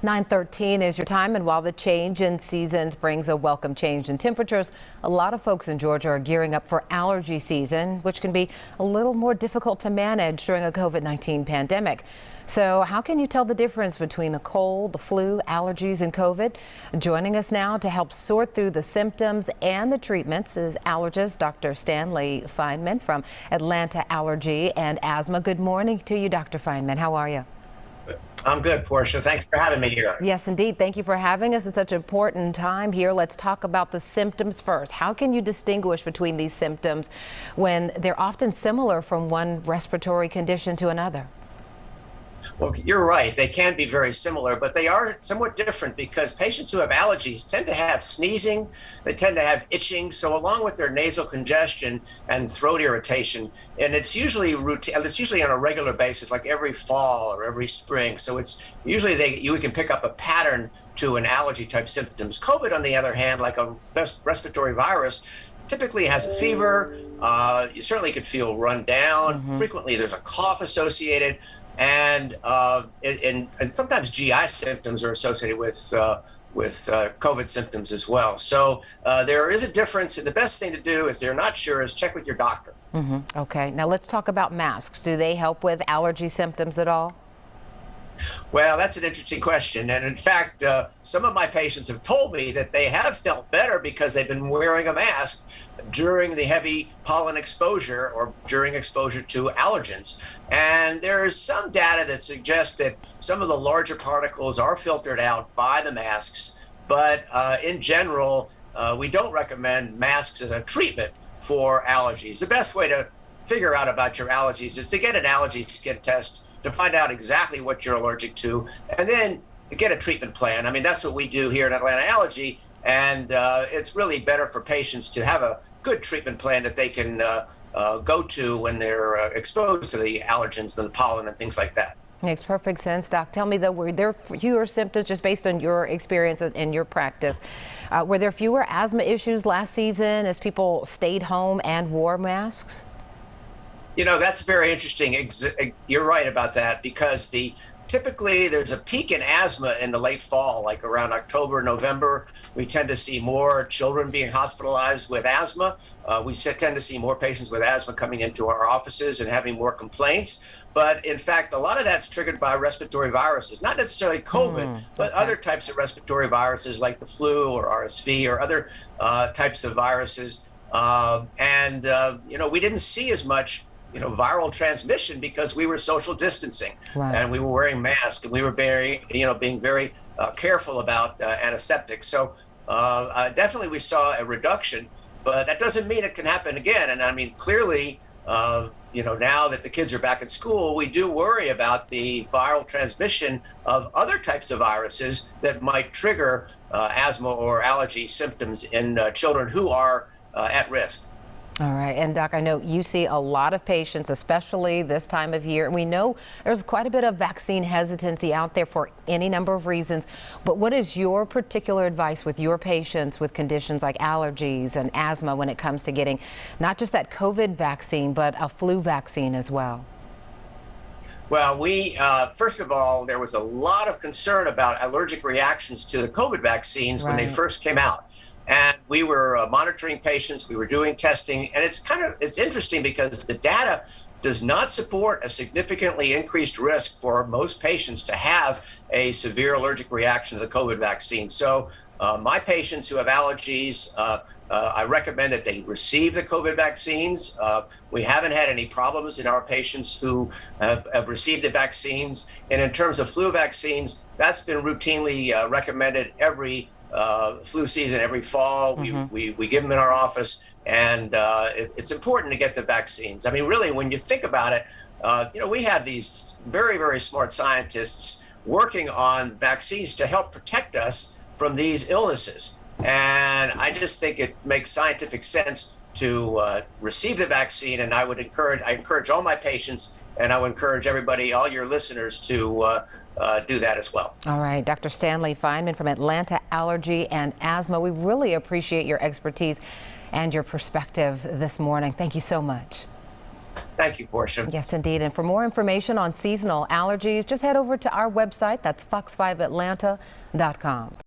9:13 is your time, and while the change in seasons brings a welcome change in temperatures, a lot of folks in Georgia are gearing up for allergy season, which can be a little more difficult to manage during a COVID-19 pandemic. So how can you tell the difference between a cold, the flu, allergies, and COVID? Joining us now to help sort through the symptoms and the treatments is allergist Dr. Stanley Fineman from Atlanta Allergy and Asthma. Good morning to you, Dr. Fineman. How are you? I'm good, Portia. Thanks for having me here. Yes, indeed. Thank you for having us at such an important time here. Let's talk about the symptoms first. How can you distinguish between these symptoms when they're often similar from one respiratory condition to another? Well, you're right. They can be very similar, but they are somewhat different because patients who have allergies tend to have sneezing, they tend to have itching. So along with their nasal congestion and throat irritation, and it's usually routine, it's usually on a regular basis, like every fall or every spring. So it's usually you can pick up a pattern to an allergy type symptoms. COVID, on the other hand, like a respiratory virus, typically has a fever. You certainly could feel run down. Frequently there's a cough associated. And sometimes GI symptoms are associated with COVID symptoms as well. So there is a difference, and the best thing to do if you're not sure is check with your doctor. Okay, now let's talk about masks. Do they help with allergy symptoms at all? Well, that's an interesting question. And in fact, some of my patients have told me that they have felt better because they've been wearing a mask during the heavy pollen exposure or during exposure to allergens. And there is some data that suggests that some of the larger particles are filtered out by the masks. But in general, we don't recommend masks as a treatment for allergies. The best way to figure out about your allergies is to get an allergy skin test to find out exactly what you're allergic to, and then get a treatment plan. I mean, that's what we do here at Atlanta Allergy, and it's really better for patients to have a good treatment plan that they can go to when they're exposed to the allergens and the pollen and things like that. Makes perfect sense, Doc. Tell me, though, were there fewer symptoms, just based on your experience in your practice? Were there fewer asthma issues last season as people stayed home and wore masks? You know, that's very interesting. You're right about that, because typically there's a peak in asthma in the late fall, like around October, November. We tend to see more children being hospitalized with asthma. We tend to see more patients with asthma coming into our offices and having more complaints. But in fact, a lot of that's triggered by respiratory viruses, not necessarily COVID, but other types of respiratory viruses like the flu or RSV or other types of viruses. You know, we didn't see as much viral transmission because we were social distancing, and we were wearing masks, and we were being very careful about antiseptics. So definitely we saw a reduction, but that doesn't mean it can happen again. And I mean, clearly, now that the kids are back at school, we do worry about the viral transmission of other types of viruses that might trigger asthma or allergy symptoms in children who are at risk. All right. And Doc, I know you see a lot of patients, especially this time of year. And we know there's quite a bit of vaccine hesitancy out there for any number of reasons. But what is your particular advice with your patients with conditions like allergies and asthma when it comes to getting not just that COVID vaccine, but a flu vaccine as well? Well, first of all, there was a lot of concern about allergic reactions to the COVID vaccines when they first came out. And we were monitoring patients, we were doing testing, and it's interesting because the data does not support a significantly increased risk for most patients to have a severe allergic reaction to the COVID vaccine. So my patients who have allergies, I recommend that they receive the COVID vaccines. We haven't had any problems in our patients who have received the vaccines. And in terms of flu vaccines, that's been routinely recommended every flu season, every fall. We give them in our office, and it's important to get the vaccines. I mean, really, when you think about it, we have these very, very smart scientists working on vaccines to help protect us from these illnesses. And I just think it makes scientific sense to receive the vaccine. And I encourage all my patients, and I would encourage everybody, all your listeners, to do that as well. All right, Dr. Stanley Fineman from Atlanta Allergy and Asthma. We really appreciate your expertise and your perspective this morning. Thank you so much. Thank you, Portia. Yes, indeed. And for more information on seasonal allergies, just head over to our website. That's fox5atlanta.com.